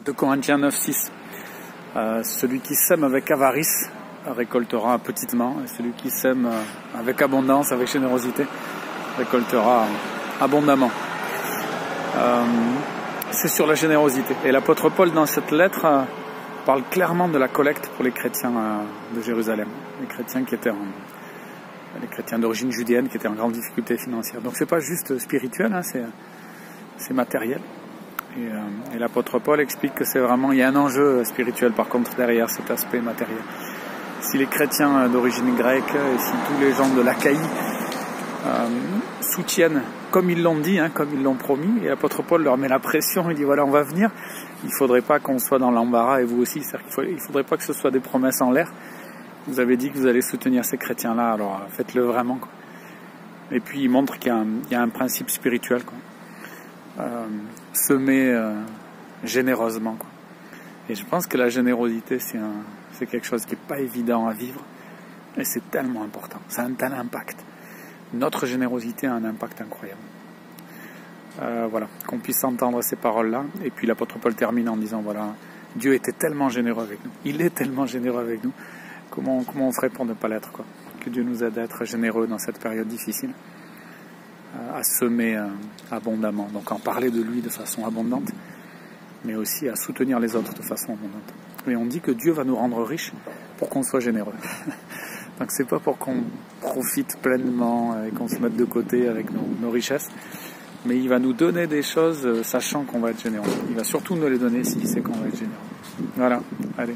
2 Corinthiens 9, 6. Celui qui sème avec avarice récoltera petitement, et celui qui sème avec abondance, avec générosité, récoltera abondamment. C'est sur la générosité. Et l'apôtre Paul, dans cette lettre, parle clairement de la collecte pour les chrétiens de Jérusalem, les chrétiens les chrétiens d'origine judienne qui étaient en grande difficulté financière. Donc c'est pas juste spirituel, hein, c'est matériel. Et l'apôtre Paul explique que c'est vraiment, il y a un enjeu spirituel par contre derrière cet aspect matériel. Si les chrétiens d'origine grecque et si tous les gens de l'Achaïe soutiennent comme ils l'ont dit, hein, comme ils l'ont promis, et l'apôtre Paul leur met la pression, il dit voilà, on va venir, il ne faudrait pas qu'on soit dans l'embarras, et vous aussi, il ne faudrait pas que ce soit des promesses en l'air. Vous avez dit que vous allez soutenir ces chrétiens-là, alors faites-le vraiment, quoi. Et puis il montre qu'il y a un principe spirituel, quoi. Semer généreusement, quoi. Et je pense que la générosité c'est quelque chose qui n'est pas évident à vivre, et c'est tellement important, ça a un tel impact. Notre générosité a un impact incroyable. Voilà, qu'on puisse entendre ces paroles-là. Et puis l'apôtre Paul termine en disant voilà, Dieu était tellement généreux avec nous, il est tellement généreux avec nous, comment on ferait pour ne pas l'être, quoi. Que Dieu nous aide à être généreux dans cette période difficile, à semer abondamment, donc en parler de lui de façon abondante, mais aussi à soutenir les autres de façon abondante. Et on dit que Dieu va nous rendre riches pour qu'on soit généreux. Donc c'est pas pour qu'on profite pleinement et qu'on se mette de côté avec nos richesses, mais il va nous donner des choses sachant qu'on va être généreux. Il va surtout nous les donner s'il sait qu'on va être généreux. Voilà, allez.